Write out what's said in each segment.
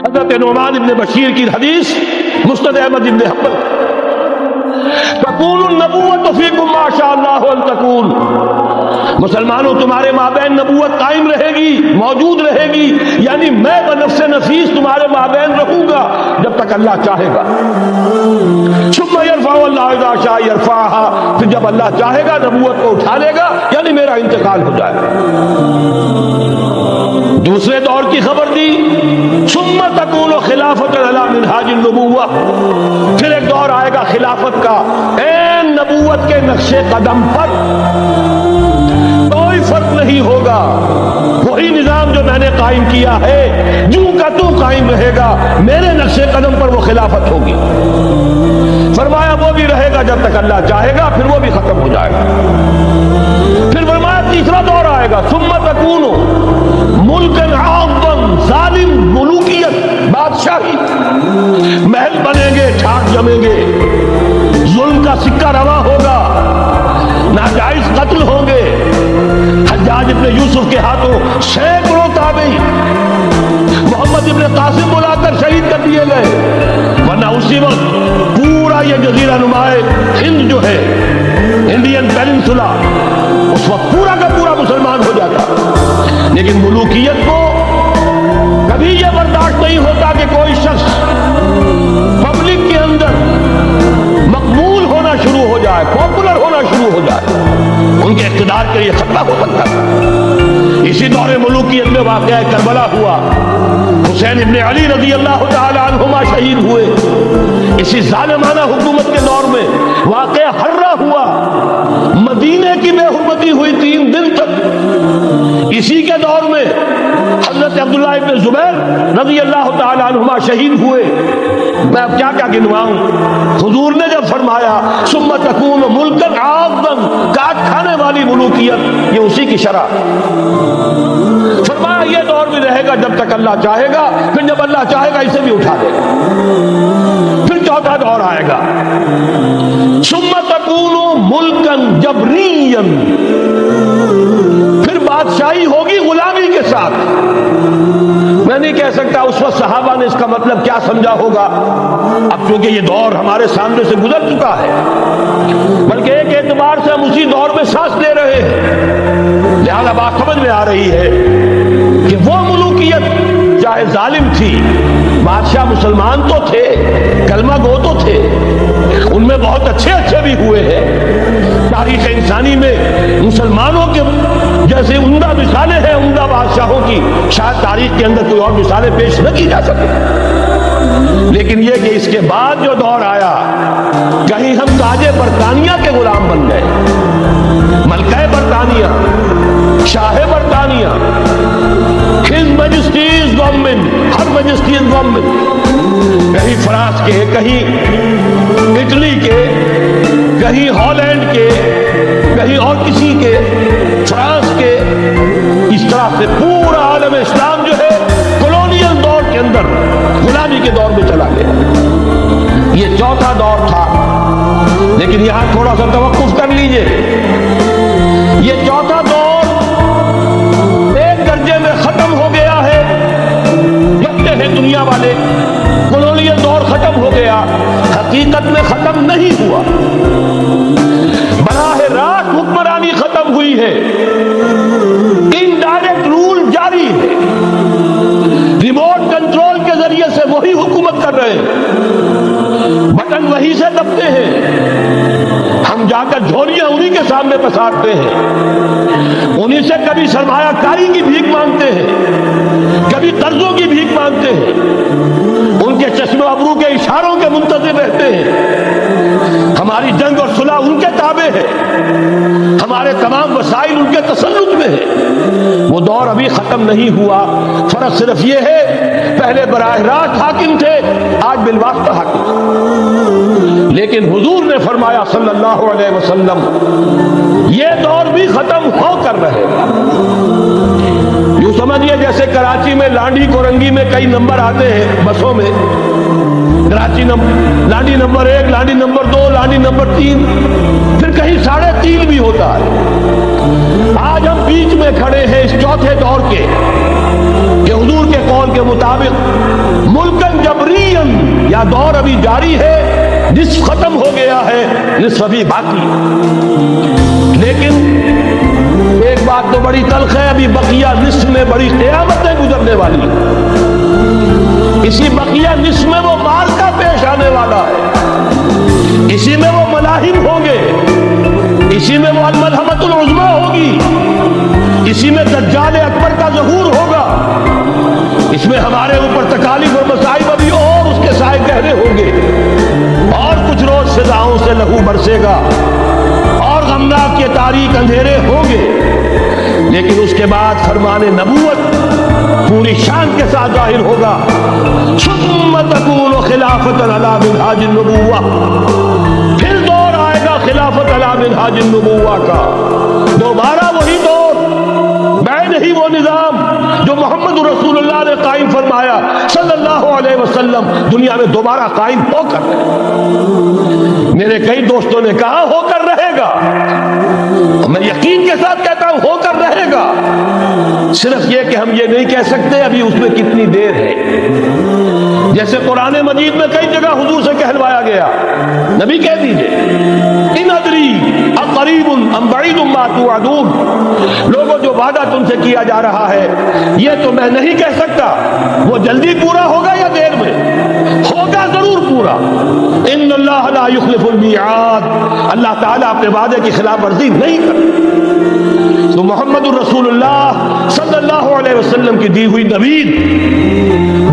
حضرت نعمان ابن بشیر کی حدیث مسند احمد ابن حنبل، تکون النبوۃ فیکم ما شاء اللہ ان تکون، مسلمانوں تمہارے مابین نبوت قائم رہے گی، موجود رہے گی، یعنی میں بنفس نفیس تمہارے مابین رہوں گا جب تک اللہ چاہے گا۔ ثم یرفع اللہ اذا شاء یرفعها، پھر جب اللہ چاہے گا نبوت کو اٹھا لے گا، یعنی میرا انتقال ہو جائے گا۔ دوسرے دور کی خبر دی، ثم تکون خلافۃ علی منہاج النبوۃ، پھر ایک دور آئے گا خلافت کا این نبوت کے نقش قدم پر، کوئی فرق نہیں ہوگا، وہی نظام جو میں نے قائم کیا ہے جوں کا تو قائم رہے گا، میرے نقش قدم پر وہ خلافت ہوگی۔ فرمایا وہ بھی رہے گا جب تک اللہ چاہے گا، پھر وہ بھی ختم ہو جائے گا۔ پھر فرمایا تیسرا دور آئے گا، ثم تکون ملکا عاظما، ظالم ملوکیت، بادشاہی، محل بنیں گے، ٹھاٹ جمیں گے، ظلم کا سکہ روا ہوگا، ناجائز قتل ہوں گے، حجاج ابن یوسف کے ہاتھوں سینکڑوں تابعی محمد ابن قاسم بلا کر شہید کر دیے گئے، ورنہ اسی وقت پورا یہ جزیرہ نما ہند جو ہے، انڈین پیننسولا، اس وقت پورا کا پورا مسلمان ہو جاتا۔ لیکن ملوکیت کو کبھی یہ برداشت نہیں ہوتا کہ کوئی شخص پبلک کے اندر مقبول ہونا شروع ہو جائے، پاپولر ہونا شروع ہو جائے، ان کے اقتدار کے لیے خطرہ ہو سکتا تھا۔ اسی دور ملوکیت میں واقعہ کربلا ہوا، حسین ابن علی رضی اللہ تعالی عنہما شہید ہوئے۔ اسی ظالمانہ حکومت کے دور میں واقعہ حرہ ہوا، مدینے کی بے حرمتی ہوئی 3 دن تک۔ اسی کے دور میں حضرت عبداللہ ابن زبیر رضی اللہ تعالی عنہما شہید ہوئے۔ میں اب کیا کیا گنواؤں؟ حضور نے جب فرمایا ثم تکون ملکا عاظما، کاٹ کھانے والی ملوکیت، یہ اسی کی شرح۔ فرمایا یہ دور بھی رہے گا جب تک اللہ چاہے گا، پھر جب اللہ چاہے گا اسے بھی اٹھا دے گا۔ پھر چوتھا دور آئے گا، ثم تکون ملکا جبریا، پھر بادشاہی ہوگی غلامی کے ساتھ۔ میں نہیں کہہ سکتا اس وقت صحابہ نے اس کا مطلب کیا سمجھا ہوگا، اب چونکہ یہ دور ہمارے سامنے سے گزر چکا ہے، بلکہ ایک اعتبار سے ہم اسی دور میں سانس لے رہے ہیں، لہذا بات سمجھ میں آ رہی ہے کہ وہ ملوکیت چاہے ظالم تھی، بادشاہ مسلمان تو تھے، کلمہ گو تو تھے، ان میں بہت اچھے اچھے بھی ہوئے ہیں۔ تاریخ انسانی میں مسلمانوں کے جیسے عمدہ مثالیں ہیں عمدہ بادشاہوں کی، شاید تاریخ کے اندر کوئی اور مثالیں پیش نہ کی جا سکے۔ لیکن یہ کہ اس کے بعد جو دور آیا، کہیں ہم تاج برطانیہ کے غلام بن گئے، ملکہ برطانیہ، شاہ برطانیہ، ہز میجسٹیز گورنمنٹ، ہر میجسٹیز گورنمنٹ، کہیں فرانس کے، کہیں اٹلی کے، کہیں ہالینڈ کے، کہیں اور کسی کے، فرانس کے، اس طرح سے پورا عالم اسلام جو ہے کولونیل دور کے اندر غلامی کے دور میں چلا گیا۔ یہ چوتھا دور تھا، لیکن یہاں تھوڑا سا توقف کر لیجئے۔ یہ چوتھا دور ایک درجے میں ختم ہو گیا ہے، کہتے ہیں دنیا والے کولونیل دور ختم ہو گیا، حقیقت میں ختم نہیں ہوا، براہ راست حکمرانی ختم ہوئی ہے، انڈائریکٹ رول جاری ہے، ریموٹ کنٹرول کے ذریعے سے وہی حکومت کر رہے ہیں، بٹن وہی سے دبتے ہیں، ہم جا کر جھولیاں انہی کے سامنے پسارتے ہیں، انہی سے کبھی سرمایہ کاری کی بھیک مانگتے ہیں، کبھی قرضوں کی بھیک مانگتے ہیں، ان کے چشم ابرو کے اشاروں کے منتظر رہتے ہیں، ہماری جنگ اور صلح ان کے تابع ہے، ہمارے تمام وسائل ان کے تسلط میں ہے۔ وہ دور ابھی ختم نہیں ہوا، فرق صرف یہ ہے پہلے براہ راست حاکم تھے، آج بالواسطہ حاکم۔ لیکن حضور نے فرمایا صلی اللہ علیہ وسلم یہ دور بھی ختم ہو کر رہے گا۔ یوں سمجھیے جیسے کراچی میں لانڈی کورنگی میں کئی نمبر آتے ہیں بسوں میں، Karachi Landhi number 1، Landhi number 2، Landhi number 3، پھر کہیں 3.5 بھی ہوتا ہے۔ آج ہم بیچ میں کھڑے ہیں اس چوتھے دور کے کہ کہ حضور کے قول کے مطابق ملکن جبرین، یا دور ابھی جاری ہے، نصف ختم ہو گیا ہے، نصف ابھی باقی. لیکن ایک بات تو بڑی تلخ ہے، ابھی بقیہ نصف میں بڑی قیامتیں گزرنے والی ہیں. اسی بقیہ نصف میں وہ معرکہ پیش آنے والا ہے، اسی میں وہ ملاحم ہوں گے، اسی میں وہ الملحمۃ العظمیٰ ہوگی، اسی میں دجال اکبر کا ظہور ہوگا، اس میں ہمارے اوپر تکالیف اور مصائب ابھی اور اس کے سائے گہرے ہوں گے، اور کچھ روز فضاؤں سے لہو برسے گا، اور غمناک کے تاریک اندھیرے ہوں گے. لیکن اس کے بعد فرمان نبوت پوری شان کے ساتھ ظاہر ہوگا. ثم تکون خلافت علی منہاج النبوہ، پھر دور آئے گا خلافت علی منہاج النبوہ کا، دوبارہ وہی دور، بعد ہی وہ نظام جو محمد رسول اللہ نے قائم فرمایا صلی اللہ علیہ وسلم، دنیا میں دوبارہ قائم ہو کر رہے. میرے کئی دوستوں نے کہا ہو کر رہے گا، میں یقین کے ساتھ کہتا ہوں ہو کر رہے گا. صرف یہ کہ ہم یہ نہیں کہہ سکتے ابھی اس میں کتنی دیر ہے. جیسے قرآن مجید میں کئی جگہ حضور سے کہلوایا گیا، نبی کہہ دیجئے ان ادری اقریب ام بعید ما توعدون، لوگوں جو وعدہ تم سے کیا جا رہا ہے یہ تو میں نہیں کہہ سکتا، وہ جلدی پورا ہوگا یا دیر میں ہوگا، ضرور پورا. ان اللہ لا یخلف المیعاد، اللہ تعالیٰ اپنے وعدے کی خلاف ورزی نہیں کرتا. تو محمد الرسول اللہ صلی اللہ علیہ وسلم کی دی ہوئی نوید،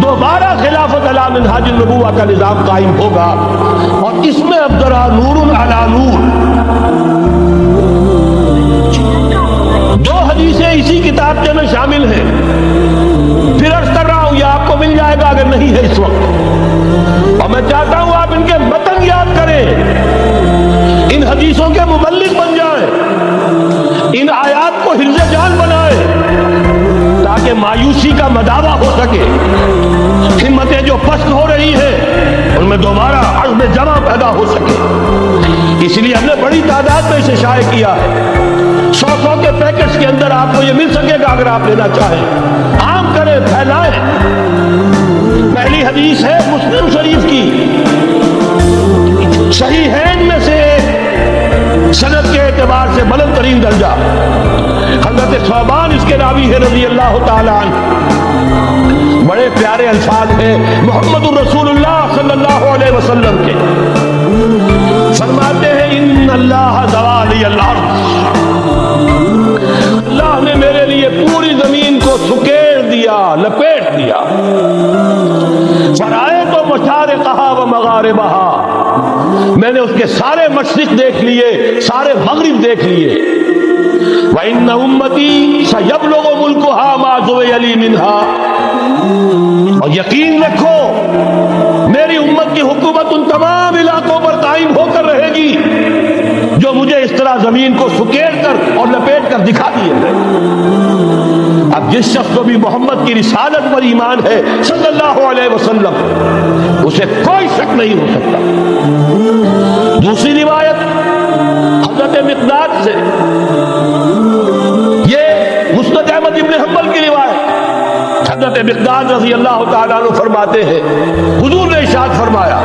دوبارہ خلافت علی منہاج النبوہ کا نظام قائم ہوگا، اور اس میں اب ذرا نور علی نور. دو حدیثیں اسی کتابچے میں شامل ہیں، پھر عرض کر رہا ہوں یہ آپ کو مل جائے گا اگر نہیں ہے اس وقت، اور میں چاہتا ہوں آپ ان کے متن یاد کریں، ان حدیثوں کے مبلغ بن جائیں، ان آیات کو حفظ جان بنائیں، تاکہ مایوسی کا مداوع ہو سکے. ہمتیں جو پست ہو رہی ہیں ان میں دوبارہ عزم جمع پیدا ہو سکے. اس لیے ہم نے بڑی تعداد میں اسے شائع کیا ہے. 100 کے پیکٹس کے اندر آپ کو یہ مل سکے گا اگر آپ لینا چاہیں. عام کریں، پھیلائیں. پہلی حدیث ہے مسلم شریف کی، صحیحین میں سے سند کے اعتبار سے بلند ترین درجہ. حضرت ثوبان اس کے راوی ہے رضی اللہ تعالیٰ عنہ. بڑے پیارے الفاظ ہیں محمد الرسول اللہ صلی اللہ علیہ وسلم کے. فرماتے ہیں ان اللہ زوالی الارض، اللہ نے میرے لیے پوری زمین کو سکیڑ دیا، لپیٹ دیا. فرائے تو مشارقہا و مغاربہا، میں نے اس کے سارے مشرق دیکھ لیے، سارے مغرب دیکھ لیے. وَإِنَّ أُمَّتِي سَيَبْلُغُ مُلْكُهَا مَا زُوِيَ لِي مِنْهَا، اور یقین رکھو میری امت کی حکومت ان تمام علاقوں پر قائم ہو کر رہے گی جو مجھے اس طرح زمین کو سکیڑ کر اور لپیٹ کر دکھا دیے گئے. اب جس شخص کو بھی محمد کی رسالت پر ایمان ہے صلی اللہ علیہ وسلم، اسے کوئی شک نہیں ہو سکتا. دوسری روایت حضرت مقداد سے، یہ مسند احمد ابن حنبل کی روایت. حضرت مقداد رضی اللہ تعالیٰ عنہ فرماتے ہیں حضور نے ارشاد فرمایا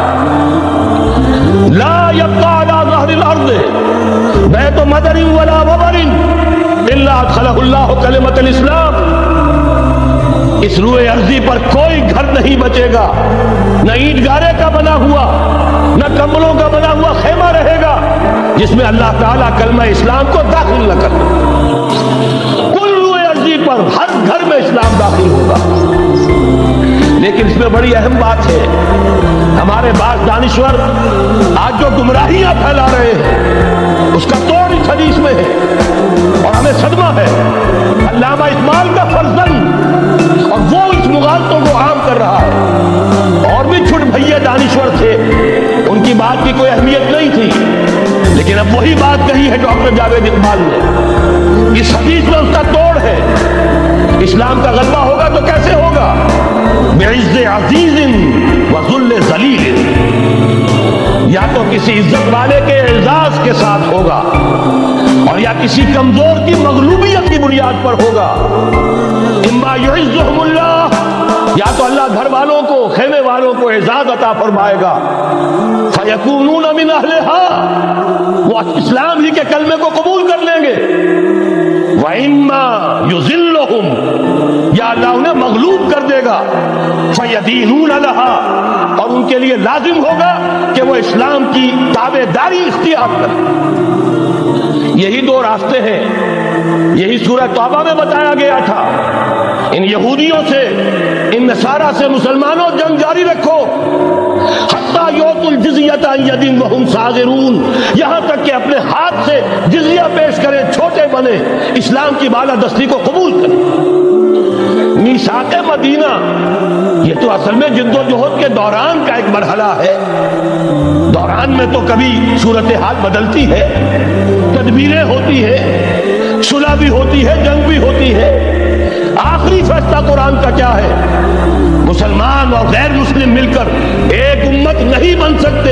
لا يبقى على ظهر الارض بیت مدر ولا وبر الا ادخله الله کلمۃ الاسلام. اس روئے ارضی پر کوئی گھر نہیں بچے گا، نہ اینٹ گارے کا بنا ہوا نہ کمبلوں کا بنا ہوا خیمہ رہے گا جس میں اللہ تعالیٰ کلمہ اسلام کو داخل نہ کر. کل روئے ارضی پر ہر گھر میں اسلام داخل ہوگا. لیکن اس میں بڑی اہم بات ہے، ہمارے بعض دانشور آج جو گمراہیاں پھیلا رہے ہیں اس کا توڑ اس حدیث میں ہے، اور ہمیں صدمہ ہے. علامہ اقبال کا فرزند، اور وہ اس مغالطوں کو عام کر رہا ہے. اور بھی چھٹ بھئیے دانشور تھے، ان کی بات کی کوئی اہمیت نہیں تھی، لیکن اب وہی بات کہی ہے ڈاکٹر جاوید اقبال نے. اس حدیث میں اس کا توڑ ہے. اسلام کا غلبہ ہوگا تو کیسے ہوگا؟ بعز عزیز و ذل ذلیل، یا تو کسی عزت والے کے اعزاز کے ساتھ ہوگا اور یا کسی کمزور کی مغلوبیت کی بنیاد پر ہوگا. اما یعزہم اللہ، یا تو اللہ گھر والوں کو، خیمے والوں کو اعزاز عطا فرمائے گا. فیکونون من اہلہا، وہ اسلام ہی کے کلمے کو قبول کر لیں گے. وَإِمَّا يُذِلُّهُمْ، یا اللہ انہیں مغلوب کر دے گا. فَيَدِينُونَ لَهَا، اور ان کے لیے لازم ہوگا کہ وہ اسلام کی تابعداری اختیار کریں. یہی دو راستے ہیں. یہی سورہ توبہ میں بتایا گیا تھا. ان یہودیوں سے، ان نصارہ سے مسلمانوں جنگ جاری رکھو، حتیٰ یؤتوا الجزیۃ عن ید وہم صاغرون، یہاں تک کہ اپنے ہاتھ سے جزیہ پیش کریں، چھوٹے بنے، اسلام کی بالادستی کو قبول کریں. میثاق مدینہ یہ تو اصل میں جد و جہد کے دوران کا ایک مرحلہ ہے. دوران میں تو کبھی صورتحال بدلتی ہے، تدبیریں ہوتی ہے، صلح بھی ہوتی ہے، جنگ بھی ہوتی ہے. آخری فیصلہ قرآن کا کیا ہے؟ مسلمان اور غیر مسلم مل کر ایک امت نہیں بن سکتے،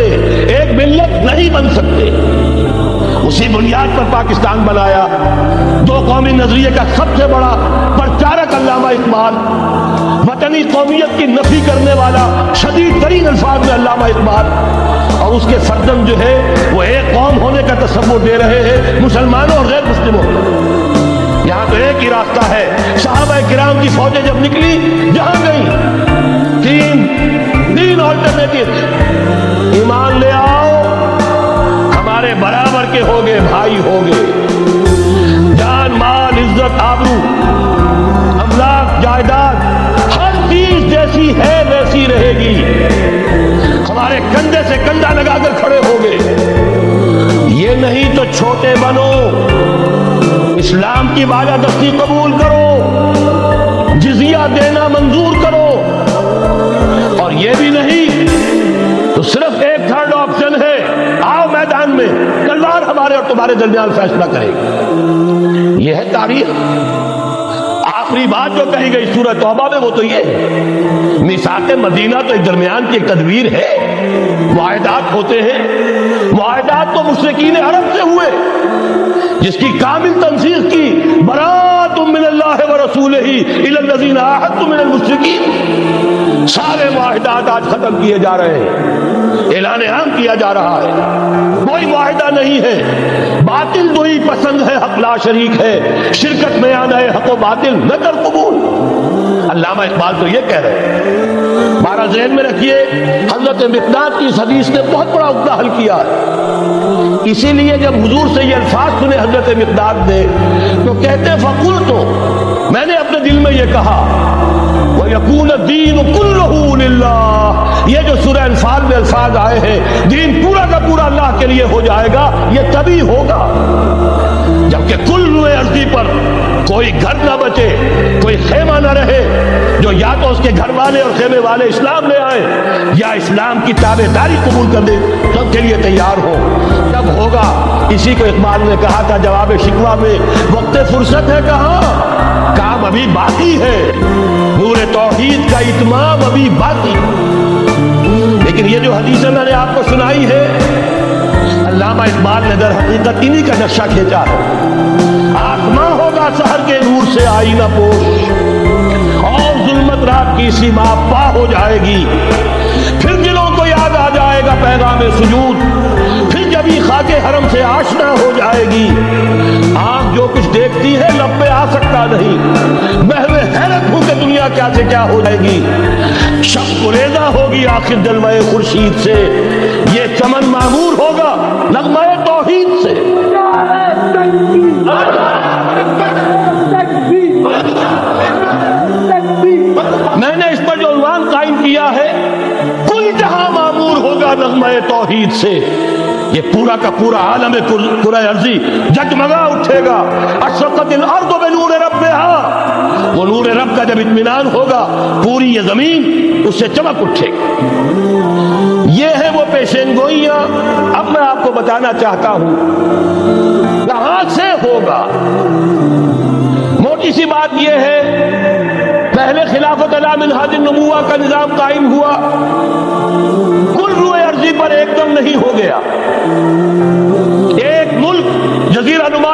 ایک ملت نہیں بن سکتے. اسی بنیاد پر پاکستان بنایا. دو قومی نظریے کا سب سے بڑا پرچارک علامہ اقبال، وطنی قومیت کی نفی کرنے والا شدید ترین الفاظ میں علامہ اقبال، اور اس کے سردم جو ہے وہ ایک قوم ہونے کا تصور دے رہے ہیں مسلمانوں اور غیر مسلموں. یہاں تو ایک ہی راستہ ہے. صحابہ کرام کی فوجیں جب نکلی جہاں گئیں، تین آلٹرنیٹو. ایمان لے آؤ، ہمارے برابر کے ہوگے، بھائی ہوگے، جان مال عزت آبرو املاک جائیداد ہر چیز جیسی ہے ویسی رہے گی. ہمارے کندھے سے کندھا لگا کر کھڑے ہوگے. یہ نہیں تو چھوٹے بنو، اسلام کی بالادستی قبول کرو، جزیہ دینا منظور کرو. اور یہ بھی نہیں تو صرف ایک تھرڈ آپشن ہے، آؤ میدان میں، تلوار ہمارے اور تمہارے درمیان فیصلہ کرے گی. یہ ہے تاریخ. آخری بات جو کہی گئی سورہ توبہ میں وہ تو یہ ہے. میثاق مدینہ تو ایک درمیان کی ایک تدبیر ہے. معاہدات ہوتے ہیں. معاہدات تو مشرکین عرب سے ہوئے، جس کی کامل تنسیخ کی برات من اللہ ورسولہ الی الذین عاہدتم من المشرکین. سارے معاہدات آج ختم کیے جا رہے ہیں، اعلان عام کیا جا رہا ہے. کوئی معاہدہ نہیں ہے. باطل تو ہی پسند ہے، حق لا شریک ہے. شرکت میں آنا ہے، حق و باطل نہ کر قبول. علامہ اقبال تو یہ کہہ رہے ہیں. ہمارا ذہن میں رکھیے، حضرت مقداد کی اس حدیث نے بہت بڑا عقدہ حل کیا ہے. اسی لیے جب حضور سے یہ الفاظ سنے حضرت مقداد نے تو کہتے فقلت، میں نے اپنے دل میں یہ کہا، وَيَكُونَ الدِّينُ كُلُّهُ لِلَّهِ. یہ جو سورہ انفال میں الفاظ آئے ہیں، دین پورا کا پورا اللہ کے لیے ہو جائے گا. یہ تبھی ہوگا جبکہ کل روئے ارضی پر کوئی گھر نہ بچے، کوئی خیمہ نہ رہے جو یا تو اس کے گھر والے اور خیمے والے اسلام لے آئیں یا اسلام کی تابعداری قبول کر دیں، سب کے لیے تیار ہو. تب ہوگا. اسی کو اقبال نے کہا تھا جواب شکوہ میں، وقت فرصت ہے کہاں، کام ابھی باقی ہے، نور توحید کا اتمام ابھی باقی. لیکن یہ جو حدیث میں نے آپ کو سنائی ہے، علامہ اقبال نے در حقیقت انہی کا نقشہ کھینچا ہے. آسماں ہوگا سحر کے نور سے آئینہ پوش، اور ظلمت رات کی سیما پا ہو جائے گی. پھر دلوں کو یاد آ جائے گا پیغام سجود، پھر جب ہی خاک حرم سے آشنا ہو جائے گی. آنکھ جو کچھ دیکھتی ہے لب پہ آ سکتا نہیں، محو حیرت ہوں کہ دنیا کیا سے کیا ہو جائے گی. شب گریزہ ہوگی آخر جلوہ خورشید سے، یہ چمن معمور ہوگا نغمہ توحید سے. میں نے اس پر جو عنوان قائم کیا ہے، کل جہاں معمور ہوگا نغمہ توحید سے. یہ پورا کا پورا عالم کرہ ارضی جگمگا اٹھے گا. اشرقت الارض بنور ربہا، وہ نور رب کا جب اطمینان ہوگا پوری یہ زمین اس سے چمک اٹھے گی. یہ ہے وہ پیشین گوئیاں. اب میں آپ کو بتانا چاہتا ہوں کہاں سے ہوگا. موٹی سی بات یہ ہے، پہلے خلافت علی منہاج النبوہ کا نظام قائم ہوا، کل روئے ارضی پر ایک دم نہیں ہو گیا. ایک ملک جزیرہ نما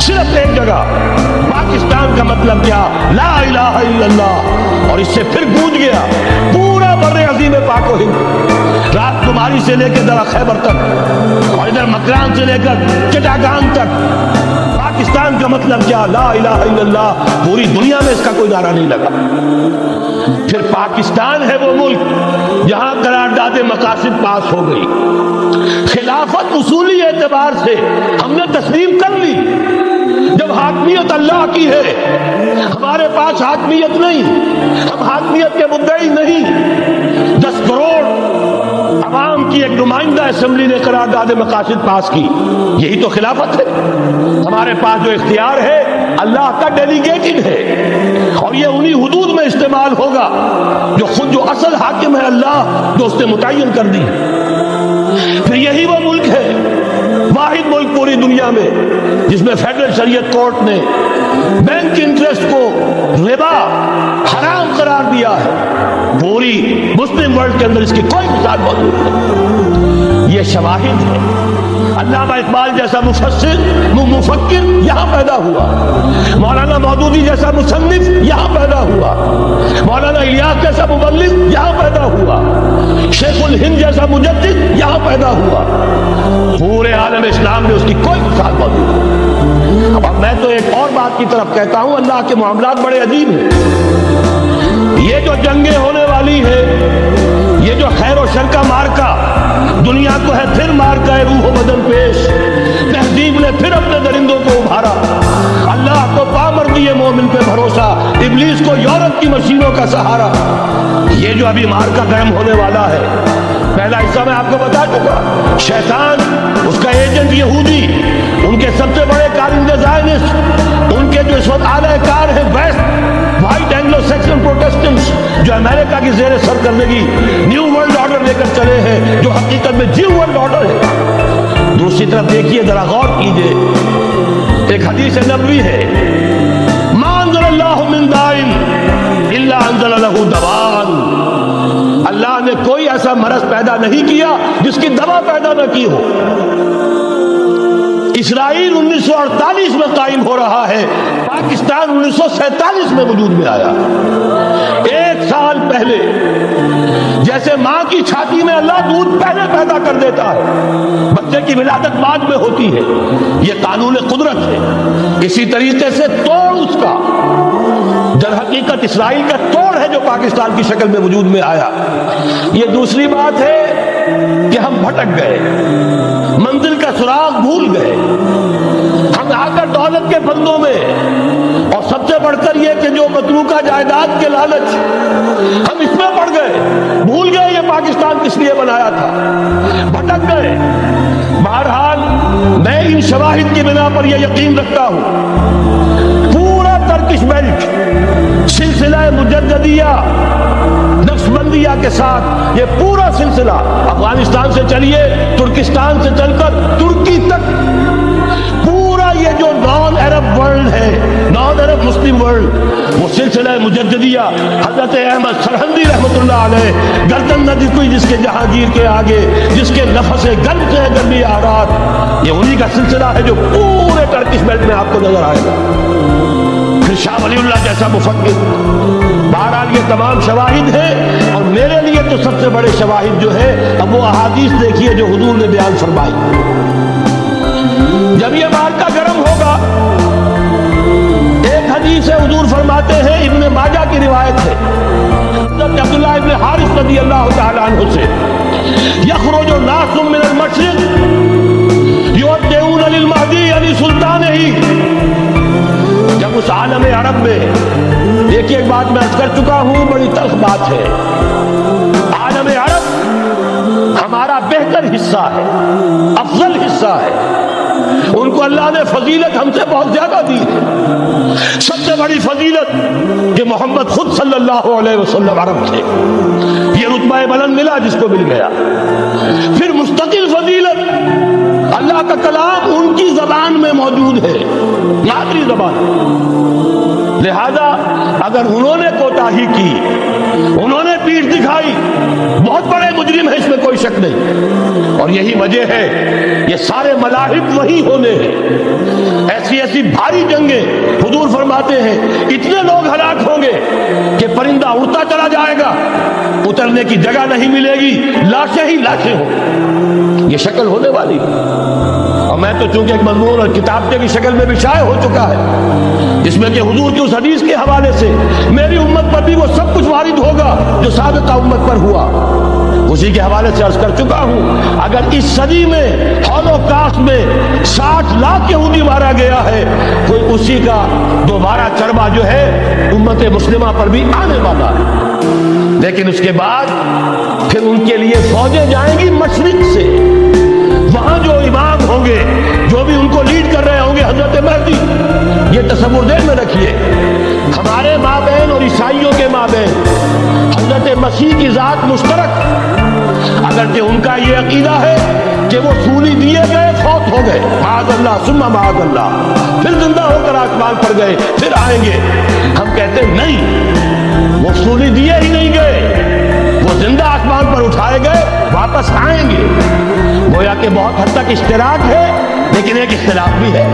صرف ایک جگہ پاکستان کا مطلب کیا؟ لا الہ الا اللہ. اور اس سے پھر گونج گیا پورا بر عظیم پاک و ہند، رات کماری سے لے کے درا خیبر تک اور ادھر مکران سے لے کر چٹاگان تک. پاکستان کا مطلب کیا؟ لا الہ الا اللہ. پوری دنیا میں اس کا کوئی نعرہ نہیں لگا. پھر پاکستان ہے وہ ملک جہاں قرارداد مقاصد پاس ہو گئی. خلافت اصولی اعتبار سے ہم نے تسلیم کر لی. جب حاکمیت اللہ کی ہے، ہمارے پاس حاکمیت نہیں، ہم حاکمیت کے مدعی نہیں. 10 کروڑ عوام کی ایک نمائندہ اسمبلی نے قرارداد مقاصد پاس کی، یہی تو خلافت ہے. ہمارے پاس جو اختیار ہے اللہ کا ڈیلیگیٹڈ ہے، اور یہ انہی حدود میں استعمال ہوگا جو اصل حاکم ہے اللہ، جو اس نے متعین کر دی. پھر یہی وہ ملک ہے، واحد ملک پوری دنیا میں جس میں فیڈرل شریعت کورٹ نے بینک انٹرسٹ کو ربا حرام قرار دیا ہے. پوری مسلم ورلڈ کے اندر اس کی کوئی مثال موجود نہیں. یہ شواہد ہے. علامہ اقبال جیسا مفکر یہاں پیدا ہوا، مولانا مودودی جیسا مصنف یہاں پیدا ہوا، مولانا الیاس جیسا مبلغ یہاں پیدا ہوا، شیخ الہند جیسا مجدد یہاں پیدا ہوا. پورے عالم اسلام میں اس کی کوئی مثال موجود نہیں. اب میں تو ایک اور بات کی طرف کہتا ہوں، اللہ کے معاملات بڑے عجیب ہیں. یہ جو جنگیں ہونے والی ہے، یہ جو خیر و شر کا مارکا دنیا کو ہے، پھر مارکا ہے روح و بدن پیش. تہذیب نے پھر اپنے درندوں کو ابھارا. اللہ کو پامردی مومن پہ بھروسہ، ابلیس کو یورپ کی مشینوں کا سہارا. یہ جو ابھی مارکا قائم ہونے والا ہے، پہلا حصہ میں آپ کو بتا چکا. شیطان، اس کا ایجنٹ یہودی، ان کے سب سے بڑے کارندے زائنسٹ، ان کے جو اس وقت اعلی کار ہیں west white Anglo Saxon Protestants, جو امریکہ کی زیر سرکردگی نیو ورلڈ آرڈر لے کر چلے ہیں، جو حقیقت میں جیو ورلڈ آرڈر ہے. دوسری طرف دیکھیے، ذرا غور کیجئے، ایک حدیث نبوی ہے، ما انزل اللہ من دائن الا انزل لہ دوان. اللہ نے کوئی ایسا مرض پیدا نہیں کیا جس کی دوا پیدا نہ کی ہو. اسرائیل 1948 میں قائم ہو رہا ہے، پاکستان 1947 میں وجود میں آیا. 1 سال پہلے جیسے ماں کی چھاتی میں اللہ دودھ پہلے پیدا کر دیتا ہے، بچے کی ولادت بعد میں ہوتی ہے. یہ قانون قدرت ہے. اسی طریقے سے توڑ اس کا در حقیقت اسرائیل کا توڑ ہے جو پاکستان کی شکل میں وجود میں آیا. یہ دوسری بات ہے کہ ہم بھٹک گئے، منزل کا سراغ بھول گئے. ہم آ کر دولت کے پھندوں میں، اور سب سے بڑھ کر یہ کہ جو متروکہ جائیداد کے لالچ، ہم اس میں پڑ گئے، بھول گئے یہ پاکستان کس لیے بنایا تھا، بھٹک گئے. بہرحال میں ان شواہد کی بنا پر یہ یقین رکھتا ہوں، پورا ترکش بیلٹ سلسلہ مجددیہ نقشبندیہ کے ساتھ، یہ پورا سلسلہ افغانستان سے چلیے ترکستان سے چل کر ترکی تک، پورا یہ جو نان عرب ورلڈ ہے، نان عرب مسلم ورلڈ، وہ سلسلہ مجددیہ حضرت احمد سرہندی رحمۃ اللہ علیہ، گردن نہ دکھوئی جس کے جہانگیر کے آگے، جس کے نفس گرم سے گرمی آرات، یہ انہی کا سلسلہ ہے جو پورے ترکش بیلٹ میں آپ کو نظر آئے گا. پھر شاہ ولی اللہ جیسا مفکر. بہرحال یہ تمام شواہد ہیں، اور میرے لیے تو سب سے بڑے شواہد جو ہے، اب وہ احادیث دیکھیے جو حضور نے بیان فرمائی. جب یہ مارکا گرم ہوگا، ایک حدیث ہے، حضور فرماتے ہیں، ابن ماجہ کی روایت ہے، حضرت عبداللہ ابن حارث رضی اللہ تعالیٰ عنہ سے، یخرج ناس من المشرق یودعون للمہدی علی سلطانہ. جب اس عالم عرب میں، دیکھیے ایک بات میں عرض کر چکا ہوں، بڑی تلخ بات ہے، عالم عرب ہمارا بہتر حصہ ہے، افضل حصہ ہے. ان کو اللہ نے فضیلت ہم سے بہت زیادہ دی ہے. سب سے بڑی فضیلت کہ محمد خود صلی اللہ علیہ وسلم عرب تھے، یہ رتبہ بلند ملا جس کو مل گیا. پھر مستقل فضیلت، اللہ کا کلام ان کی زبان میں موجود ہے، مادری زبان. لہذا اگر انہوں نے کوتاہی کی، انہوں نے پیٹھ دکھائی، بہت بڑے مجرم ہیں، اس میں کوئی شک نہیں. اور یہی وجہ ہے یہ سارے ملاحب وہی ہونے ہیں، ایسی ایسی بھاری جنگیں حضور فرماتے ہیں اتنے لوگ ہلاک ہوں گے کہ پرندہ اڑتا چلا جائے گا، اترنے کی جگہ نہیں ملے گی، لاشیں ہی لاشیں ہوں، یہ شکل ہونے والی ہے۔ اور میں تو چونکہ ایک مضمون اور کتابچے کی شکل میں بھی شائع ہو چکا ہے جس میں کہ حضور کی اس حدیث کے حوالے سے میری امت پر بھی وہ سب کچھ وارد ہوگا جو سابقہ امت پر ہوا، اسی کے حوالے سے عرض کر چکا ہوں۔ اگر اس صدی میں ہولوکاسٹ میں 60 لاکھ یہودی مارا گیا ہے، کوئی اسی کا دوبارہ چربا جو ہے امت مسلمہ پر بھی آنے والا ہے، لیکن اس کے بعد پھر ان کے لیے فوجیں جائیں گی مشرق سے، وہاں جو امام ہوں گے، جو بھی ان کو لیڈ کر رہے ہوں گے حضرت مہدی، یہ تصور ذہن میں رکھیے، ہمارے مابین اور عیسائیوں کے مابین حضرت مسیح کی ذات مشترک، اگرچہ ان کا یہ عقیدہ ہے کہ وہ سولی دیے گئے فوت ہو گئے، معاذ اللہ ثم معاذ اللہ، پھر زندہ ہو کر آسمان پر گئے، پھر آئیں گے، ہم کہتے ہیں نہیں، وہ سولی دیے ہی نہیں گئے، وہ زندہ آسمان پر اٹھائے گئے، واپس آئیں گے۔ گویا کہ بہت حد تک اشتراک ہے لیکن ایک اختلاف بھی ہے۔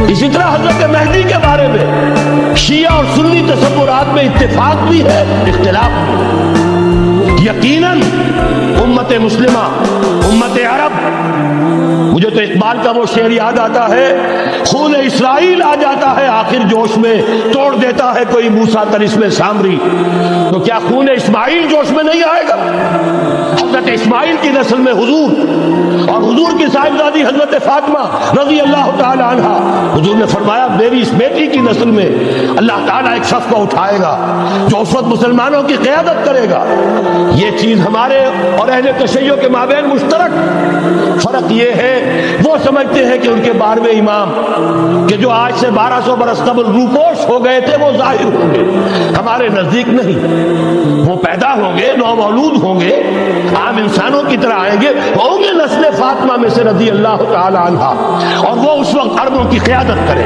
اسی طرح حضرت مہدی کے بارے میں شیعہ اور سنی تصورات میں اتفاق بھی ہے، اختلاف بھی۔ یقیناً امت مسلمہ، امت عرب، مجھے تو اقبال کا وہ شعر یاد آتا ہے، خون اسرائیل آ جاتا ہے آخر جوش میں، توڑ دیتا ہے کوئی موسیٰ طلسم سامری، تو کیا خون اسماعیل جوش میں نہیں آئے گا؟ حضرت اسماعیل کی نسل میں حضور اور حضور کی صاحبزادی حضرت فاطمہ رضی اللہ تعالی عنہ، حضور نے فرمایا میری اس بیٹی کی نسل میں اللہ تعالیٰ ایک شخص کو اٹھائے گا جو اس وقت مسلمانوں کی قیادت کرے گا۔ یہ چیز ہمارے اور اہل تشیع کے مابین مشترک، فرق یہ ہے وہ سمجھتے ہیں کہ ان کے 12ویں امام کہ جو آج سے 1200 برس قبل روپوش ہو گئے تھے وہ ظاہر ہوں گے، ہمارے نزدیک نہیں، وہ پیدا ہوں گے، نو مولود ہوں گے، عام انسانوں کی طرح آئیں گے، ہوں گے نسل فاطمہ میں سے رضی اللہ تعالی عنہ، اور وہ اس وقت عربوں کی قیادت کرے،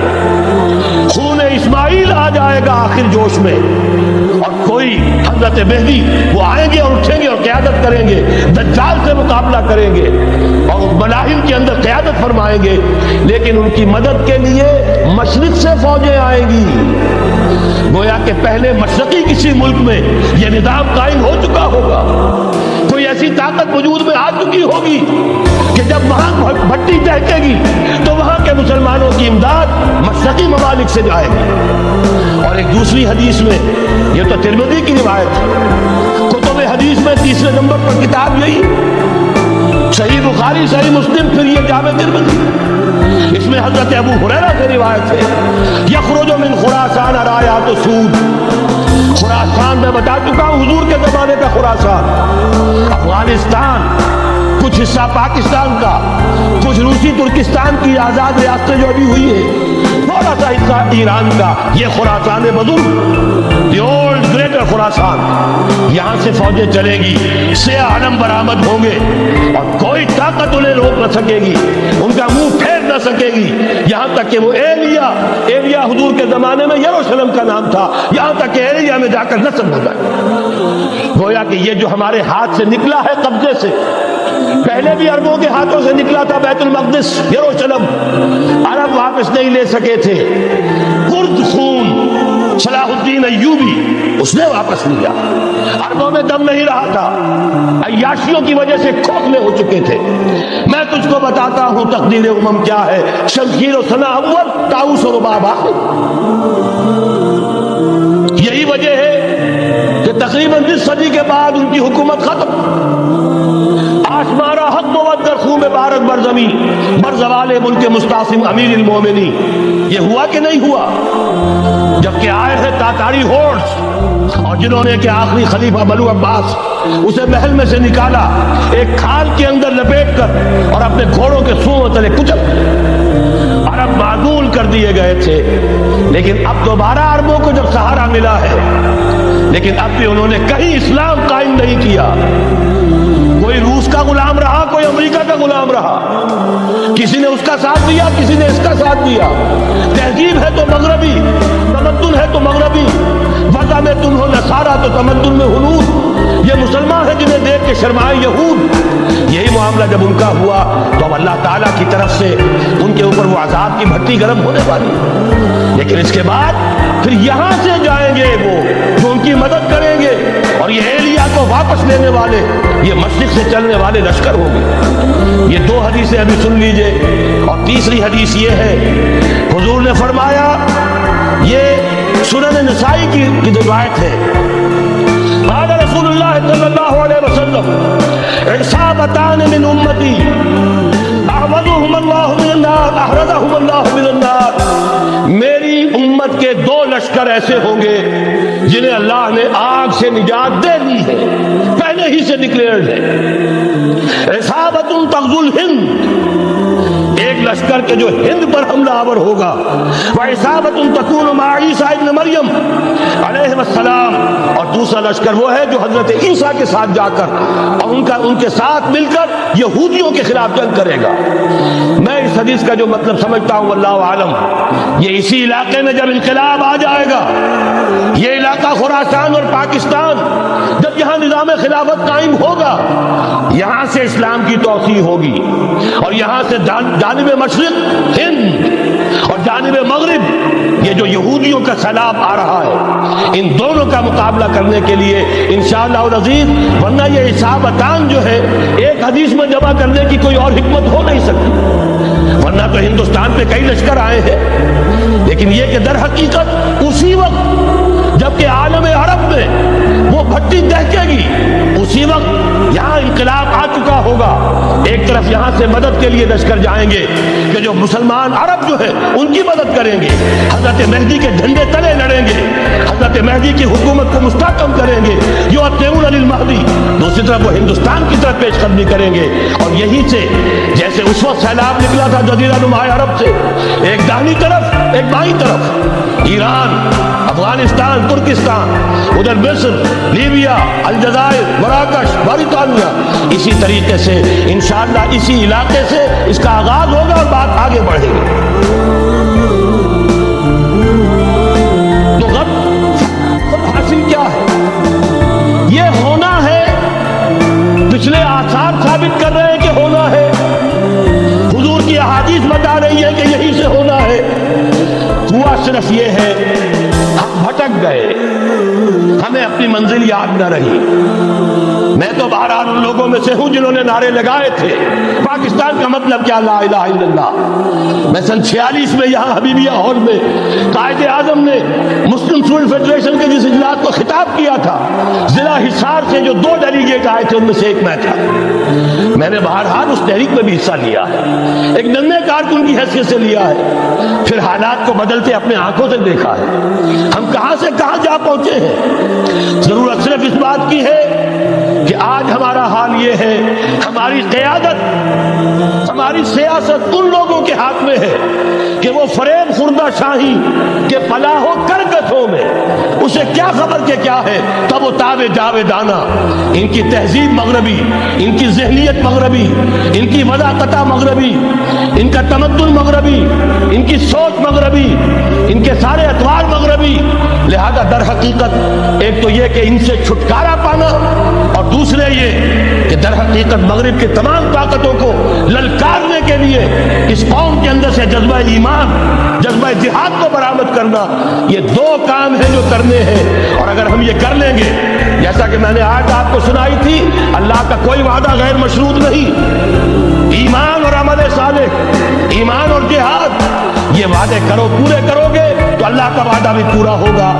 خون اسماعیل آ جائے گا آخر جوش میں، اور کوئی حضرت مہدی وہ آئیں گے اور اٹھیں گے اور قیادت کریں گے، دجال سے مقابلہ کریں گے اور ملاحم کے اندر قیادت فرمائیں گے، لیکن ان کی مدد کے لیے مشرق سے فوجیں آئیں گی۔ گویا کہ پہلے مشرقی کسی ملک میں یہ نظام قائم ہو چکا ہوگا، کوئی ایسی طاقت وجود میں آ چکی ہوگی کہ جب وہاں بھٹی دہکے گی تو وہاں کے مسلمانوں کی امداد مشرقی ممالک سے جائے گی۔ اور ایک دوسری حدیث میں، یہ تو ترمذی کی روایت ہے، کتب حدیث میں تیسرے نمبر پر کتاب یہی، صحیح بخاری، صحیح مسلم، پھر یہ جامع ترمذی، اس میں حضرت ابو ہریرہ سے روایت ہے، یخرج من خراسان رایات سود، خراسان میں بتا چکا ہوں حضور کے زمانے کا خراسان، افغانستان، کچھ حصہ پاکستان کا، کچھ روسی ترکستان کی آزاد ریاستیں جو ابھی ہوئی ہیں، تھوڑا سا حصہ ایران کا، یہ خراسان بزرگ، دی اولڈ گریٹر خراسان، یہاں سے فوجیں چلے گی، سیاہ علم برآمد ہوں گے اور کوئی طاقت انہیں روک نہ سکے گی، ان کا منہ پھیر نہ سکے گی، یہاں تک کہ وہ ایلیا حضور کے زمانے میں یروشلم کا نام تھا، یہاں تک کہ ایلیا میں جا کر نصب ہو جائے۔ گویا کہ یہ جو ہمارے ہاتھ سے نکلا ہے قبضے سے، پہلے بھی عربوں کے ہاتھوں سے نکلا تھا بیت المقدس، یروشلم، عرب واپس نہیں لے سکے تھے، کرد خون صلاح الدین ایوبی اس نے واپس لیا، عربوں میں دم نہیں رہا تھا، عیاشیوں کی وجہ سے کھوکھلے ہو چکے تھے۔ میں تجھ کو بتاتا ہوں تقدیر امم کیا ہے، شمشیر و ثنا اول، طاؤس و رباب آخر۔ یہی وجہ ہے کہ تقریباً 20 صدی کے بعد ان کی حکومت ختم، آسمارا حق بود در خوب بارد بر زمین، بر زوال ملک مستعصم امیر المومنین، یہ ہوا کہ نہیں ہوا؟ جبکہ آئے ہیں تاتاری ہورس، اور جنہوں نے کہ آخری خلیفہ بنو عباس اسے محل میں سے نکالا، ایک کھال کے اندر لپیٹ کر اور اپنے گھوڑوں کے سوؤں تلے کچل، عرب معدول کر دیے گئے تھے، لیکن اب دوبارہ عربوں کو جب سہارا ملا ہے، لیکن اب بھی انہوں نے کہیں اسلام قائم نہیں کیا، کوئی روس کا غلام رہا، کوئی امریکہ کا غلام رہا، کسی نے اس کا ساتھ دیا، کسی نے اس کا ساتھ دیا، تہذیب ہے تو مغربی، تمدن ہے تو مغربی، وضع میں تم ہو نصارہ تو تمدن میں ہنود، یہ مسلمان ہیں جنہیں دیکھ کہ شرمائے یہود، یہی معاملہ جب ان کا ہوا تو اب اللہ تعالیٰ کی طرف سے ان کے اوپر وہ عذاب کی بھٹی گرم ہونے والی، لیکن اس کے بعد پھر یہاں سے جائیں گے وہ جو ان کی مدد کریں گے، اور یہ ایلیا کو واپس لینے والے یہ مشرق سے چلنے والے لشکر ہوں گے۔ یہ دو حدیثیں ابھی سن لیجئے، اور تیسری حدیث یہ ہے، حضور نے فرمایا، یہ سنن نسائی کی روایت ہے، قال رسول اللہ صلی اللہ علیہ وسلم عصابتان من امتی احفظهم اللہ من النار احرزهم اللہ من النار، میری امت کے دو لشکر ایسے ہوں گے جنہیں اللہ نے آگ سے نجات دے دی ہے، پہلے ہی سے ڈکلیئرڈ ہے۔ عصابۃ تغزو الہند، ایک لشکر کے جو ہند پر حملہ آور ہوگا، وعصابۃ تکون مع عیسیٰ ابن مریم علیہ السلام، اور دوسرا لشکر وہ ہے جو حضرت عیسیٰ کے ساتھ جا کر اور ان کے ساتھ مل کر یہودیوں کے خلاف جنگ کرے گا۔ میں اس حدیث کا جو مطلب سمجھتا ہوں واللہ عالم، یہ اسی علاقے میں جب انقلاب آ جائے گا، یہ علاقہ خراسان اور پاکستان، جب یہاں نظام خلافت قائم ہوگا، یہاں سے اسلام کی توسیع ہوگی، اور یہاں سے جانب مشرق ہند اور جانب مغرب یہ جو یہودیوں کا سیلاب آ رہا ہے، ان دونوں کا مقابلہ کرنے کے لیے انشاءاللہ العزیز، ورنہ یہ عصابتان جو ہے ایک حدیث میں جمع کرنے کی کوئی اور حکمت ہو نہیں سکتی، ورنہ تو ہندوستان پہ کئی لشکر آئے ہیں، لیکن یہ کہ در حقیقت اسی وقت جبکہ عالم عرب میں وہ بھٹی دہکے گی، اسی وقت یہاں انقلاب آ چکا ہوگا، ایک طرف یہاں سے مدد کے لیے لشکر جائیں گے کہ جو مسلمان عرب جو ہیں ان کی مدد کریں گے، حضرت مہدی کے جھنڈے تلے لڑیں گے، حضرت مہدی کی حکومت کو مستحکم کریں گے، جو اطیعون للمہدی، دوسری طرف وہ ہندوستان کی طرف پیش قدمی کریں گے، اور یہیں سے جیسے اس وقت سیلاب نکلا تھا جزیرہ نما عرب سے، ایک داہنی طرف ایک بائیں طرف، ایران، افغانستان، ترکستان، ادھر مصر، لیبیا، الجزائر، مراکش، موریتانیہ، اسی طریقے سے انشاءاللہ اسی علاقے سے اس کا آغاز ہوگا اور بات آگے بڑھے گی۔ تو غرب حاصل کیا ہے؟ یہ ہونا ہے، پچھلے آثار ثابت کر رہے ہیں کہ ہونا ہے، حضور کی احادیث بتا رہی ہے کہ یہیں سے ہونا ہے، ہوا صرف یہ ہے ہم بھٹک گئے، ہمیں اپنی منزل یاد نہ رہی۔ میں تو بہرحال ان لوگوں میں سے ہوں جنہوں نے نعرے لگائے تھے پاکستان کا مطلب کیا، لا الہ الا اللہ۔ میں سن 46 میں یہاں حبیبیہ ہال میں قائد اعظم نے مسلم اسٹوڈنٹ فیڈریشن کے جس اجلاس کو خطاب کیا تھا، ضلع حصار سے جو 2 ڈیلیگیٹ آئے تھے ان میں سے ایک میں تھا، میں نے بہرحال اس تحریک میں بھی حصہ لیا ہے، ایک ننھے کارکن کی حیثیت سے لیا ہے، پھر حالات کو بدلتے اپنے آنکھوں سے دیکھا ہے، ہم کہاں سے کہاں جا پہنچے ہیں۔ ضرورت صرف اس بات کی ہے کہ آج ہمارا حال یہ ہے، ہماری قیادت، ہماری سیاست ان لوگوں کے ہاتھ میں ہے کہ وہ فریب خوردہ شاہی کے پلاح و کرکتوں میں اسے کیا خبر کہ کیا ہے، تب وہ تاب جاویدانہ، ان کی تہذیب مغربی، ان کی ذہنیت مغربی، ان کی وضاقتہ مغربی، ان کا تمدن مغربی، ان کی سوچ مغربی، ان کے سارے اطوار مغربی، لہذا در حقیقت ایک تو یہ کہ ان سے چھٹکارا پانا، اور دوسرے یہ کہ در حقیقت مغرب کی تمام طاقتوں کو للکارنے کے لیے اس قوم کے اندر سے جذبہ ایمان، جذبہ جہاد کو برآمد کرنا، یہ 2 کام ہیں جو کرنے ہیں، اور اگر ہم یہ کر لیں گے، جیسا کہ میں نے آج آپ کو سنائی تھی، اللہ کا کوئی وعدہ غیر مشروط نہیں، ایمان اور عمل صالح، ایمان اور جہاد، یہ وعدے پورے کرو گے تو اللہ کا وعدہ بھی پورا ہوگا۔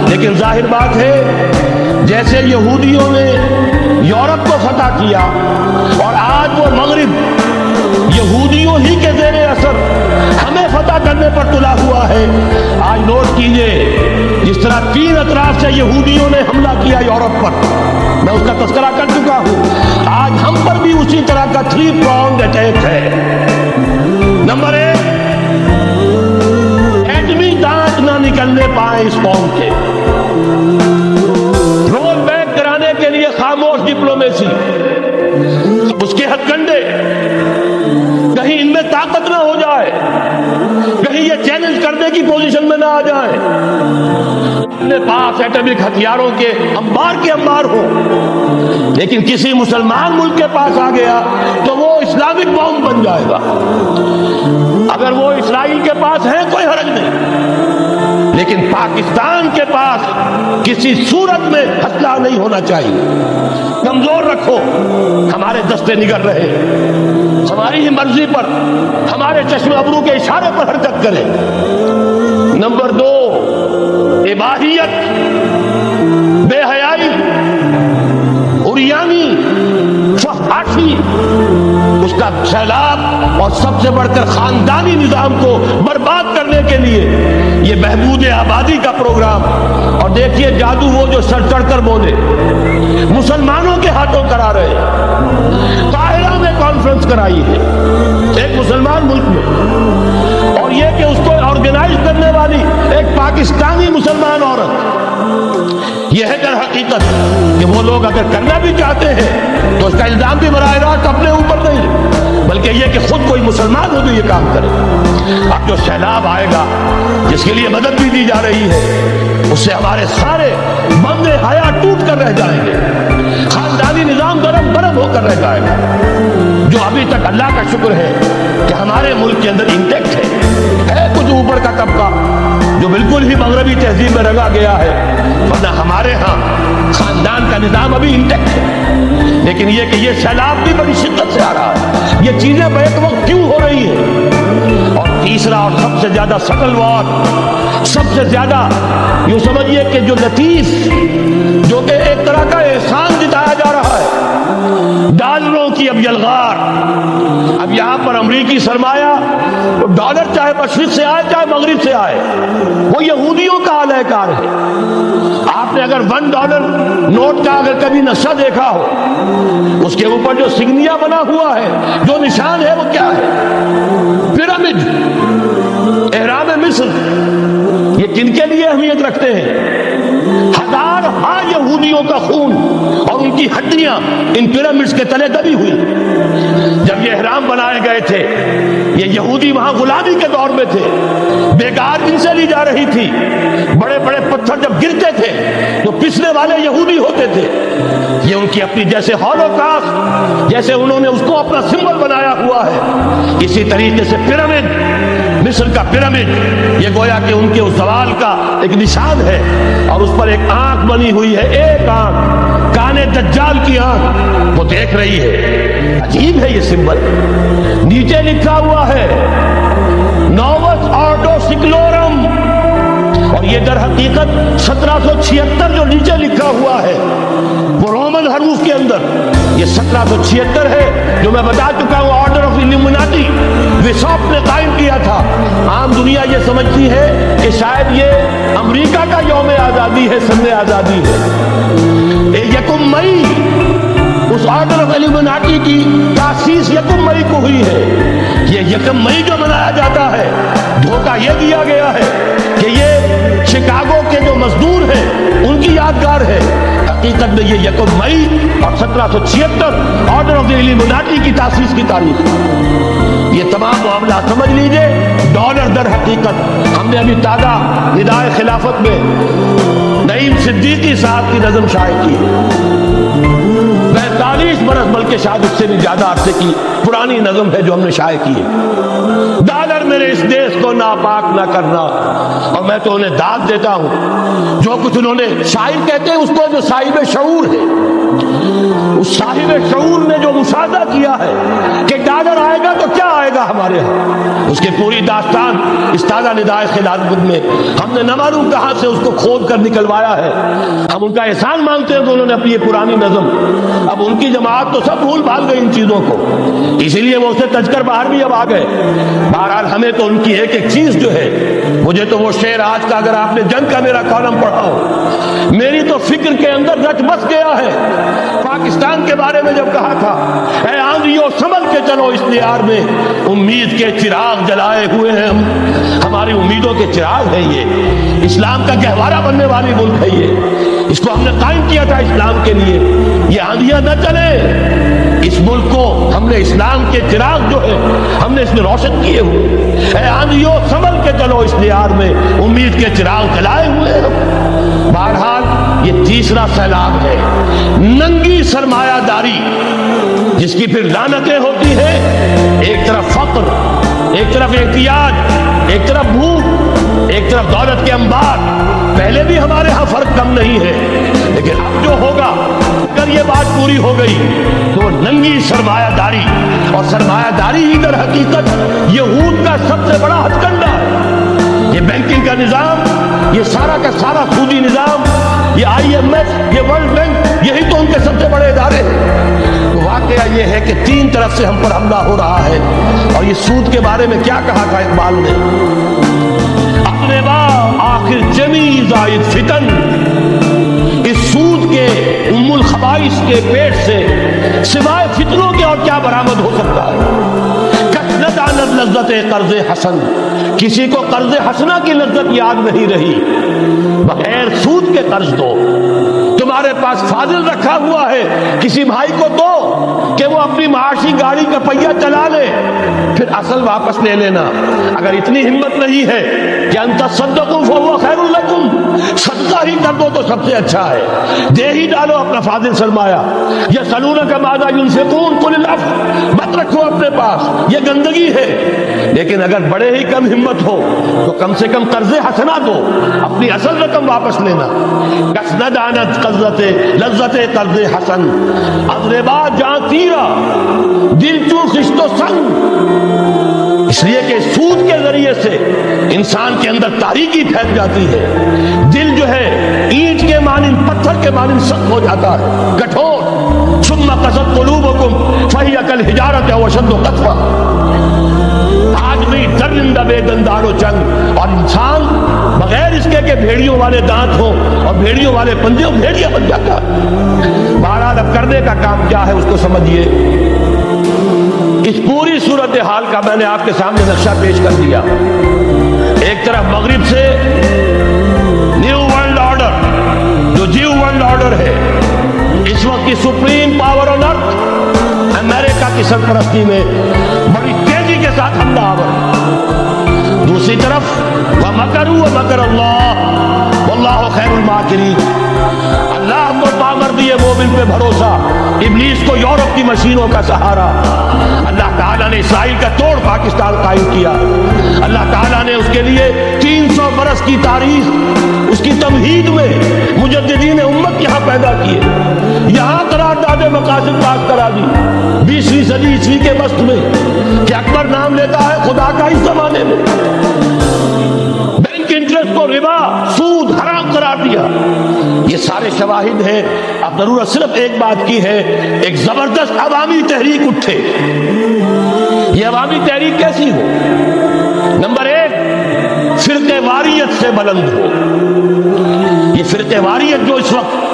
لیکن ظاہر بات ہے جیسے یہودیوں نے یورپ کو فتح کیا اور آج وہ مغرب یہودیوں ہی کے زیر اثر ہمیں فتح کرنے پر تلا ہوا ہے، آج نوٹ کیجئے جس طرح 3 اطراف سے یہودیوں نے حملہ کیا یورپ پر، میں اس کا تذکرہ کر چکا ہوں، آج ہم پر بھی اسی طرح کا 3 pronged اٹیک ہے۔ نمبر 1، ایٹمی دانت نہ نکلنے پائے اس قوم کے، رول بیک کرانے کے لیے خاموش ڈپلومیسی، اس کے ہتھ کنڈے، کہیں ان میں طاقت نہ ہو جائے، کہیں یہ چیلنج کرنے کی پوزیشن میں نہ آ جائے۔ اپنے پاس ایٹمک ہتھیاروں کے انبار ہوں، لیکن کسی مسلمان ملک کے پاس آ گیا تو وہ اسلامک بام بن جائے گا۔ اگر وہ اسرائیل کے پاس ہے کوئی حرج نہیں، لیکن پاکستان کے پاس کسی صورت میں ہتھیار نہیں ہونا چاہیے۔ کمزور رکھو، ہمارے دستے نگل رہے، ہماری ہی مرضی پر، ہمارے چشم ابرو کے اشارے پر حرکت کرے۔ نمبر 2، اباحیت، بے حیائی، عریانی، فحاشی، اس کا سیلاب اور سب سے بڑھ کر خاندانی نظام کو برباد کرنے کے لیے یہ بہبود آبادی کا پروگرام۔ اور دیکھیے جادو وہ جو سر چڑھ کر بولے، مسلمانوں کے ہاتھوں کرا رہے ہیں۔ قاہرہ میں کانفرنس کرائی ہے ایک مسلمان ملک میں، اور یہ کہ اس کو آرگنائز کرنے والی ایک پاکستانی مسلمان عورت۔ یہ ہے در حقیقت کہ وہ لوگ اگر کرنا بھی چاہتے ہیں تو اس کا الزام بھی براہ راست اپنے اوپر نہیں، بلکہ یہ کہ خود کوئی مسلمان ہو جو یہ کام کرے۔ اب جو سیلاب آئے گا جس کے لیے مدد بھی دی جا رہی ہے، اس سے ہمارے سارے بندے حیا ٹوٹ کر رہ جائیں گے، خاندانی نظام گرم برم ہو کر رہ جائے گا۔ جو ابھی تک اللہ کا شکر ہے کہ ہمارے ملک کے اندر انٹیکٹ ہے کچھ اوپر کا طبقہ جو بالکل ہی مغربی تہذیب میں رنگا گیا ہے، ورنہ ہمارے ہاں خاندان کا نظام ابھی انٹیکٹ ہے۔ لیکن یہ کہ یہ سیلاب بھی بڑی شدت سے آ رہا ہے، یہ چیزیں بیک وقت کیوں ہو رہی ہیں؟ اور تیسرا اور سب سے زیادہ سٹل وار، سب سے زیادہ یوں سمجھیے کہ جو لطیف، جو کہ ایک طرح کا احسان جتایا جا رہا ہے، ڈالروں کی اب یلغار۔ اب یہاں پر امریکی سرمایہ، ڈالر چاہے مشرق سے آئے چاہے مغرب سے آئے، وہ یہودیوں کا اعلی کار ہے۔ آپ نے اگر $1 نوٹ کا اگر کبھی نقشہ دیکھا ہو، اس کے اوپر جو سگنیا بنا ہوا ہے، جو نشان ہے، وہ کیا ہے؟ پیرامڈ، اہرام مصر۔ یہ کن کے لیے اہمیت رکھتے ہیں؟ ہزارہا یہودیوں کا خون اور ان کی ہڈیاں ان پیرامڈز کے تلے دبی ہوئی۔ جب یہ احرام بنائے گئے تھے، یہ یہودی وہاں غلامی کے دور میں تھے، بیکار ان سے لی جا رہی تھی۔ بڑے بڑے پتھر جب گرتے تھے تو پسنے والے یہودی ہوتے تھے۔ یہ ان کی اپنی جیسے ہولوکاسٹ، جیسے انہوں نے اس کو اپنا سمبل بنایا ہوا ہے، اسی طریقے سے پیرامڈ، مصر کا پیرامڈ، یہ گویا کہ ان کے اس زوال کا ایک نشان ہے۔ اور اس پر ایک آنکھ بنی ہوئی ہے، ایک آنکھ، کانے دجال کی آنکھ، وہ دیکھ رہی ہے۔ عجیب ہے یہ سمبل۔ نیچے لکھا ہوا ہے نووس آرڈو سکلورم، اور یہ در حقیقت 1776 جو نیچے لکھا ہوا ہے وہ رومن حروف کے اندر یہ 1776 ہے، جو میں بتا چکا ہوں آرڈر آف الومناٹی وساپ نے قائم کیا تھا۔ عام دنیا یہ سمجھتی ہے کہ شاید یہ امریکہ کا یوم آزادی ہے، سن آزادی ہے۔ 1 مئی اس آرڈر آف الومناٹی کی تاسیس 1 مئی کو ہوئی ہے۔ یہ 1 مئی جو منایا جاتا ہے، دھوکہ یہ دیا گیا ہے کہ یہ شکاگو کے جو مزدور ہیں ان کی یادگار ہے۔ حقیقت میں یہ 1 مئی اور 1776 آرڈر آف دی الومناٹی کی تاسیس کی تاریخ۔ یہ تمام معاملات سمجھ لیجئے۔ ڈالر در حقیقت ہم نے ابھی تازہ ندائے خلافت میں نعیم صدیقی صاحب کی نظم شائع کی، 45 برس بلکہ شاید اس سے بھی زیادہ عرصے کی پرانی نظم ہے جو ہم نے شائع کی ہے۔ ڈالر میرے اس دیش کو ناپاک نہ کرنا، اور میں تو انہیں داد دیتا ہوں جو کچھ انہوں نے، شاعر کہتے ہیں اس کو جو صاحب شعور ہے، اس صاحب شعور نے جو مشاہدہ کیا ہے کہ ڈالر آئے گا تو کیا آئے گا ہمارے ہاں، اس کی پوری داستان اس تازہ ندائے خلافت میں ہم نے نہ معلوم کہاں سے اس کو کھود کر نکلوایا ہے۔ ہم ان کا احسان مانگتے ہیں کہ انہوں نے اپنی یہ پرانی نظم، اب ان کی جماعت تو سب بھول بھال گئی ان چیزوں کو، اسی لیے وہ اسے تج کر باہر بھی اب آ گئے۔ بہرحال ہمیں تو ان کی ایک ایک چیز جو ہے، مجھے تو وہ شعر آج کا اگر آپ نے جنگ کا میرا کالم پڑھا ہو، میری تو فکر کے اندر رچ بس گیا ہے۔ پاکستان کے بارے میں جب کہا تھا، اے آندھیوں سنبھل کے چلو اس دیار میں، امید کے چراغ جلائے ہوئے ہیں ہم، ہماری امیدوں کے چراغ ہے یہ، اسلام کا گہوارہ بننے والی ملک ہے یہ، اس کو ہم نے قائم کیا تھا اسلام کے لیے۔ یہ آندھیاں نہ چلے، اس ملک کو ہم نے اسلام کے چراغ جو ہے ہم نے اس میں روشن کیے ہوئے۔ اے آندھیوں سنبھل کے چلو اس دیار میں، امید کے چراغ جلائے ہوئے ہیں ہم۔ بہرحال یہ تیسرا سیلاب ہے، ننگی سرمایہ داری جس کی پھر لعنتیں ہوتی ہیں، ایک طرف فقر، ایک طرف احتیاج، ایک طرف بھوک، ایک طرف دولت کے انبار۔ پہلے بھی ہمارے ہاں فرق کم نہیں ہے، لیکن اب جو ہوگا اگر یہ بات پوری ہو گئی تو ننگی سرمایہ داری، اور سرمایہ داری ہی در حقیقت یہود کا سب سے بڑا ہتھ کنڈا ہے۔ یہ بینکنگ کا نظام، یہ سارا کا سارا سودی نظام، یہ IMF، یہ ورلڈ بینک، یہی تو ان کے سب سے بڑے ادارے ہیں۔ تو واقعہ یہ ہے کہ تین طرف سے ہم پر حملہ ہو رہا ہے۔ اور یہ سود کے بارے میں کیا کہا تھا اقبال نے؟ اپنے آخر جمی زائد فتن، اس سود کے ام الخبائث کے پیٹ سے سوائے فتنوں کے اور کیا برآمد ہو سکتا ہے؟ کثرت عن لذت قرض حسن، کسی کو قرض حسنہ کی لذت یاد نہیں رہی، بغیر سود کے قرض دو۔ تمہارے پاس فاضل رکھا ہوا ہے، کسی بھائی کو دو کہ وہ اپنی معاشی گاڑی کا پہیہ چلا لے، پھر اصل واپس لے لینا۔ اگر اتنی ہمت نہیں ہے کہ ان تصدقوا فهو خیر لکم، صدقہ ہی کر دو تو سب سے اچھا ہے، دے ہی ڈالو اپنا فاضل سرمایہ۔ یسألونک ماذا ينفقون قل العفو، مت رکھو اپنے پاس، یہ گندگی ہے۔ لیکن اگر بڑے ہی کم ہمت ہو تو کم سے کم قرض حسنہ دو، اپنی اصل رقم واپس لینا۔ کسند عانت لذت قرض حسن، اضربا جاں تیرا دل چون خشت و سنگ، اس لیے کہ سود کے ذریعے سے انسان کے اندر تاریکی پھیل جاتی ہے، دل جو ہے اینٹ کے مانند، پتھر کے مانند سخت ہو جاتا ہے، کٹھور۔ ثم قست قلوبکم فہی کالحجارۃ او اشد قسوۃ، آدمی درندہ بے دندان و چنگ، اور انسان بغیر اس کے کہ بھیڑیوں والے دانت ہوں اور بھیڑیوں والے پنجے ہوں، بھیڑیا بن جاتا ہے۔ بہرحال اب کرنے کا کام کیا ہے اس کو سمجھیے۔ اس پوری صورتحال کا میں نے آپ کے سامنے نقشہ پیش کر دیا۔ ایک طرف مغرب سے نیو ورلڈ آرڈر، جو جیو ورلڈ آرڈر ہے، اس وقت کی سپریم پاور آن ارتھ، امریکہ کی سرپرستی میں بڑی تیزی کے ساتھ حملہ آور۔ دوسری طرف وَمَكَرُوا وَمَكَرَ اللَّهُ وَاللَّهُ خَيْرُ الْمَاكِرِينَ، اللہ کو پامردی مومن پہ بھروسہ، ابلیس کو یورپ کی مشینوں کا سہارا۔ اللہ تعالیٰ نے اسرائیل کا توڑ پاکستان قائم کیا، اللہ تعالیٰ نے اس کے لیے 300 برس کی تاریخ، اس کی تمہید میں مجددین امت یہاں پیدا کیے، یہاں قرارداد مقاصد پاس کرا دی 20ویں صدی عیسوی کے وسط میں، کہ اکبر نام لیتا ہے خدا کا اس زمانے میں۔ بینک انٹرسٹ کو ربا، سود حرام قرار دیا۔ یہ سارے شواہد ہیں۔ اب ضرورت صرف ایک بات کی ہے، ایک زبردست عوامی تحریک اٹھے۔ یہ عوامی تحریک کیسی ہو؟ نمبر 1، فرقہ واریت سے بلند ہو۔ یہ فرقہ واریت جو اس وقت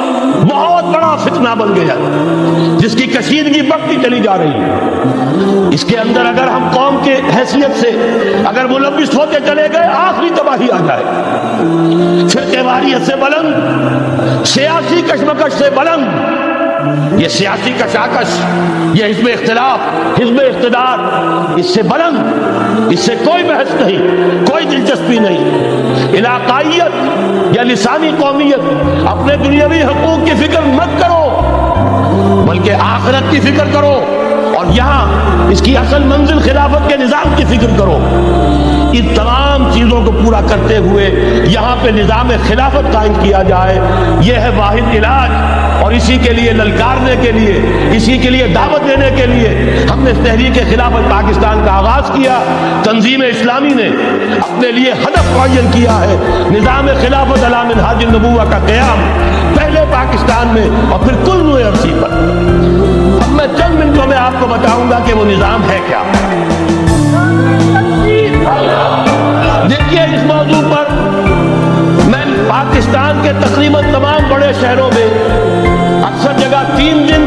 بہت بڑا فتنہ بن گیا، جس کی کشیدگی بڑھتی چلی جا رہی ہے، اس کے اندر اگر ہم قوم کے حیثیت سے اگر ملوث ہوتے چلے گئے، آخری تباہی آ جائے۔ فرقہ واریت سے بلند، سیاسی کشمکش سے بلند، یہ سیاسی کشاکش، یہ حزب اختلاف، حزب اقتدار، اس سے بلند، اس سے کوئی بحث نہیں، کوئی دلچسپی نہیں۔ علاقائیت یا لسانی قومیت، اپنے دنیاوی حقوق کی فکر مت کرو، بلکہ آخرت کی فکر کرو، اور یہاں اس کی اصل منزل خلافت کے نظام کی فکر کرو۔ ان تمام چیزوں کو پورا کرتے ہوئے یہاں پہ نظام خلافت قائم کیا جائے، یہ ہے واحد علاج۔ اور اسی کے لیے للکارنے کے لیے، اسی کے لیے دعوت دینے کے لیے ہم نے تحریک خلافت پاکستان کا آغاز کیا۔ تنظیم اسلامی نے اپنے لیے ہدف معین کیا ہے، نظام خلافت علی منہاج النبوہ کا قیام، پہلے پاکستان میں اور پھر کل نوع عرصی پر۔ اب میں چند منٹوں میں آپ کو بتاؤں گا کہ وہ نظام ہے کیا۔ دیکھیے، اس موضوع پر میں پاکستان کے تقریباً تمام بڑے شہروں میں اکثر جگہ 3 دن